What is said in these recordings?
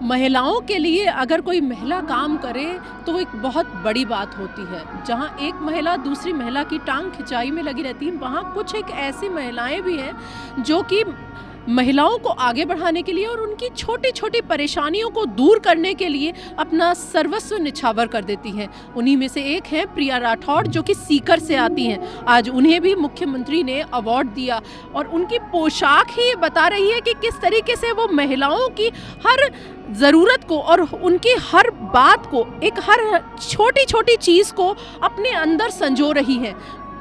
महिलाओं के लिए अगर कोई महिला काम करे तो एक बहुत बड़ी बात होती है। जहाँ एक महिला दूसरी महिला की टांग खिंचाई में लगी रहती है, वहाँ कुछ एक ऐसी महिलाएं भी हैं जो कि महिलाओं को आगे बढ़ाने के लिए और उनकी छोटी छोटी परेशानियों को दूर करने के लिए अपना सर्वस्व निछावर कर देती हैं। उन्हीं में से एक है प्रिया राठौड़, जो कि सीकर से आती हैं। आज उन्हें भी मुख्यमंत्री ने अवार्ड दिया और उनकी पोशाक ही बता रही है कि किस तरीके से वो महिलाओं की हर ज़रूरत को और उनकी हर बात को, एक हर छोटी छोटी चीज़ को अपने अंदर संजो रही हैं।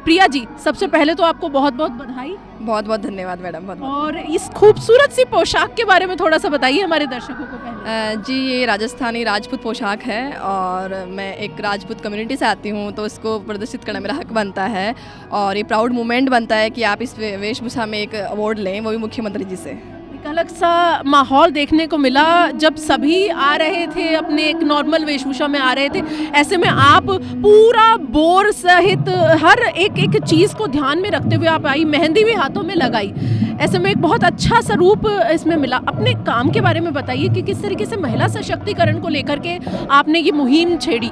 प्रिया जी, सबसे पहले तो आपको बहुत बहुत बधाई। बहुत बहुत धन्यवाद मैडम, बहुत बहुत। और इस खूबसूरत सी पोशाक के बारे में थोड़ा सा बताइए हमारे दर्शकों को पहले। जी, ये राजस्थानी राजपूत पोशाक है और मैं एक राजपूत कम्युनिटी से आती हूँ, तो इसको प्रदर्शित करना मेरा हक बनता है और ये प्राउड मोमेंट बनता है कि आप इस वेशभूषा में एक अवार्ड लें, वो भी मुख्यमंत्री जी से। अलग सा माहौल देखने को मिला जब सभी आ रहे थे, अपने एक नॉर्मल वेशभूषा में आ रहे थे। ऐसे में आप पूरा बोर सहित हर एक चीज़ को ध्यान में रखते हुए आप आई, मेहंदी भी हाथों में लगाई। ऐसे में एक बहुत अच्छा सा रूप इसमें मिला। अपने काम के बारे में बताइए कि किस तरीके से महिला सशक्तिकरण को लेकर के आपने ये मुहिम छेड़ी।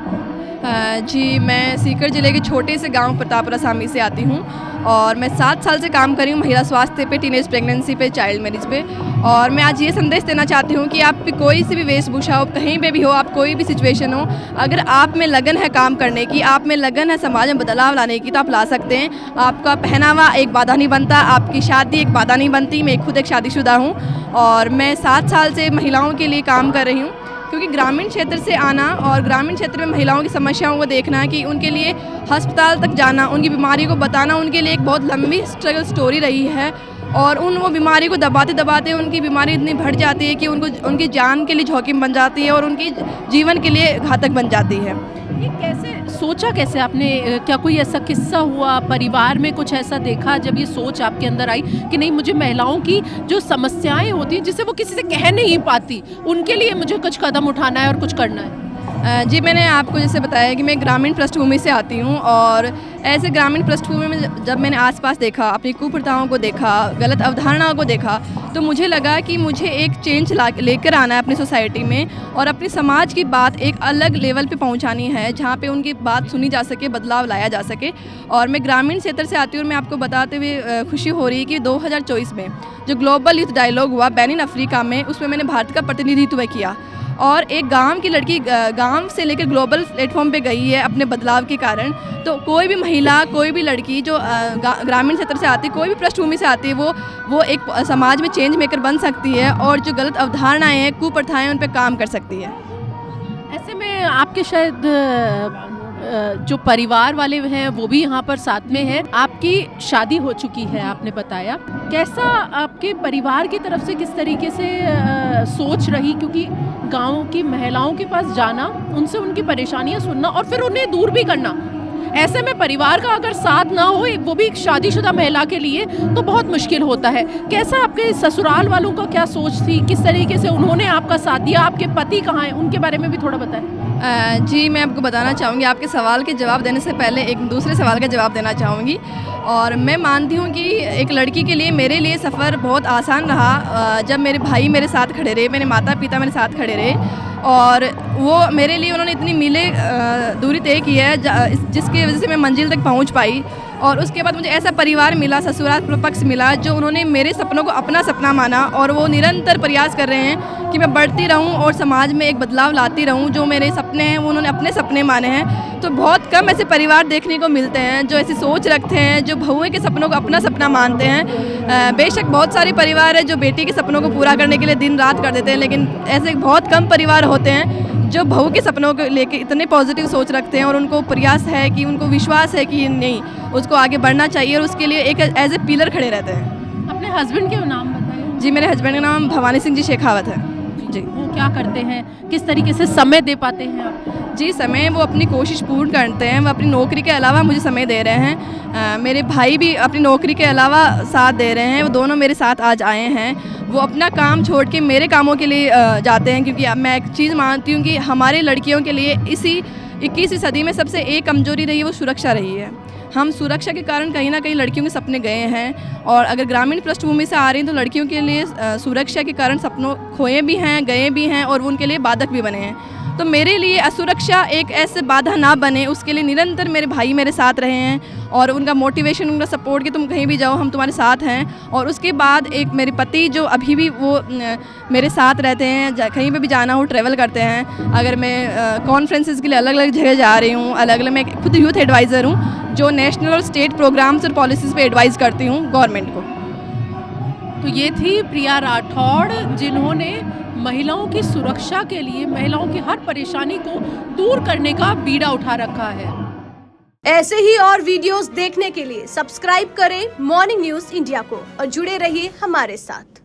जी, मैं सीकर ज़िले के छोटे से गांव प्रतापपुरा सामी से आती हूं और मैं 7 साल से काम कर रही हूं महिला स्वास्थ्य पे, टीनेज प्रेगनेंसी पे, चाइल्ड मैरिज पे। और मैं आज ये संदेश देना चाहती हूं कि आप कोई सी भी वेशभूषा हो, कहीं पे भी हो, आप कोई भी सिचुएशन हो, अगर आप में लगन है काम करने की, आप में लगन है समाज में बदलाव लाने की, तो आप ला सकते हैं। आपका पहनावा एक बाधा नहीं बनता, आपकी शादी एक बाधा नहीं बनती। मैं खुद एक शादीशुदा हूँ और मैं 7 साल से महिलाओं के लिए काम कर रही हूँ, क्योंकि ग्रामीण क्षेत्र से आना और ग्रामीण क्षेत्र में महिलाओं की समस्याओं को देखना कि उनके लिए अस्पताल तक जाना, उनकी बीमारी को बताना उनके लिए एक बहुत लंबी स्ट्रगल स्टोरी रही है। और वो बीमारी को दबाते दबाते उनकी बीमारी इतनी बढ़ जाती है कि उनकी जान के लिए जोखिम बन जाती है और उनकी जीवन के लिए घातक बन जाती है। ये कैसे सोचा, कैसे आपने, क्या कोई ऐसा किस्सा हुआ, परिवार में कुछ ऐसा देखा जब ये सोच आपके अंदर आई कि नहीं, मुझे महिलाओं की जो समस्याएं होती हैं जिसे वो किसी से कह नहीं पाती, उनके लिए मुझे कुछ कदम उठाना है और कुछ करना है? जी, मैंने आपको जैसे बताया कि मैं ग्रामीण पृष्ठभूमि से आती हूँ और ऐसे ग्रामीण पृष्ठभूमि में जब मैंने आसपास देखा, अपनी कुप्रथाओं को देखा, गलत अवधारणाओं को देखा, तो मुझे लगा कि मुझे एक चेंज लेकर आना है अपनी सोसाइटी में और अपनी समाज की बात एक अलग लेवल पे पहुंचानी है, जहाँ पे उनकी बात सुनी जा सके, बदलाव लाया जा सके। और मैं ग्रामीण क्षेत्र से आती हूँ और मैं आपको बताते हुए खुशी हो रही है कि 2024 में जो ग्लोबल यूथ डायलॉग हुआ बेनिन अफ्रीका में, उसमें मैंने भारत का प्रतिनिधित्व किया और एक गांव की लड़की गांव से लेकर ग्लोबल प्लेटफॉर्म पे गई है अपने बदलाव के कारण। तो कोई भी महिला, कोई भी लड़की जो ग्रामीण क्षेत्र से आती है, कोई भी पृष्ठभूमि से आती है, वो एक समाज में चेंज मेकर बन सकती है और जो गलत अवधारणाएं हैं, कुप्रथाएं, उन पर काम कर सकती है। ऐसे में आपके शायद जो परिवार वाले हैं वो भी यहाँ पर साथ में हैं। आपकी शादी हो चुकी है, आपने बताया। कैसा आपके परिवार की तरफ से किस तरीके से सोच रही, क्योंकि गाँव की महिलाओं के पास जाना, उनसे उनकी परेशानियाँ सुनना और फिर उन्हें दूर भी करना, ऐसे में परिवार का अगर साथ ना हो, वो भी एक शादीशुदा महिला के लिए, तो बहुत मुश्किल होता है। कैसा आपके ससुराल वालों का क्या सोच थी, किस तरीके से उन्होंने आपका साथ दिया? आपके पति कहाँ हैं, उनके बारे में भी थोड़ा बताएं। जी, मैं आपको बताना चाहूँगी, आपके सवाल के जवाब देने से पहले एक दूसरे सवाल का जवाब देना चाहूँगी। और मैं मानती हूँ कि एक लड़की के लिए, मेरे लिए सफ़र बहुत आसान रहा जब मेरे भाई मेरे साथ खड़े रहे, मेरे माता पिता मेरे साथ खड़े रहे और वो मेरे लिए, उन्होंने इतनी मीलें दूरी तय की है जिसकी वजह से मैं मंजिल तक पहुँच पाई। और उसके बाद मुझे ऐसा परिवार मिला, ससुराल पक्ष मिला, जो उन्होंने मेरे सपनों को अपना सपना माना और वो निरंतर प्रयास कर रहे हैं कि मैं बढ़ती रहूं और समाज में एक बदलाव लाती रहूं। जो मेरे सपने हैं वो उन्होंने अपने सपने माने हैं। तो बहुत कम ऐसे परिवार देखने को मिलते हैं जो ऐसी सोच रखते हैं, जो बहुओं के सपनों को अपना सपना मानते हैं। बेशक बहुत सारे परिवार हैं जो बेटी के सपनों को पूरा करने के लिए दिन रात कर देते हैं, लेकिन ऐसे बहुत कम परिवार होते हैं जो बहू के सपनों को लेके इतने पॉजिटिव सोच रखते हैं और उनको प्रयास है कि, उनको विश्वास है कि नहीं, उसको आगे बढ़ना चाहिए और उसके लिए एक एज ए पिलर खड़े रहते हैं। अपने हस्बैंड के नाम बताएं। जी, मेरे हस्बैंड का नाम भवानी सिंह जी शेखावत है। जी, वो क्या करते हैं, किस तरीके से समय दे पाते हैं आप? जी, समय वो अपनी कोशिश पूर्ण करते हैं, वो अपनी नौकरी के अलावा मुझे समय दे रहे हैं। मेरे भाई भी अपनी नौकरी के अलावा साथ दे रहे हैं, वो दोनों मेरे साथ आज आए हैं। वो अपना काम छोड़ के मेरे कामों के लिए जाते हैं, क्योंकि मैं एक चीज़ मानती हूँ कि हमारे लड़कियों के लिए इसी 21वीं सदी में सबसे एक कमजोरी रही है, वो सुरक्षा रही है। हम सुरक्षा के कारण कहीं ना कहीं लड़कियों के सपने गए हैं, और अगर ग्रामीण पृष्ठभूमि से आ रही हैं तो लड़कियों के लिए सुरक्षा के कारण सपनों खोए भी हैं, गए भी हैं, और वो उनके लिए बाधक भी बने हैं। तो मेरे लिए असुरक्षा एक ऐसे बाधा ना बने, उसके लिए निरंतर मेरे भाई मेरे साथ रहे हैं, और उनका मोटिवेशन, उनका सपोर्ट कि तुम कहीं भी जाओ हम तुम्हारे साथ हैं। और उसके बाद एक मेरे पति जो अभी भी वो मेरे साथ रहते हैं, कहीं पे भी जाना हो ट्रैवल करते हैं। अगर मैं कॉन्फ्रेंसेस के लिए अलग अलग जगह जा रही हूँ, अलग अलग, मैं खुद यूथ एडवाइज़र हूँ जो नेशनल और स्टेट प्रोग्राम्स और पॉलिसीज़ पे एडवाइस करती हूँ गवर्नमेंट को। तो ये थी प्रिया राठौड़, जिन्होंने महिलाओं की सुरक्षा के लिए महिलाओं की हर परेशानी को दूर करने का बीड़ा उठा रखा है। ऐसे ही और वीडियोस देखने के लिए सब्सक्राइब करें मॉर्निंग न्यूज इंडिया को और जुड़े रहिए हमारे साथ।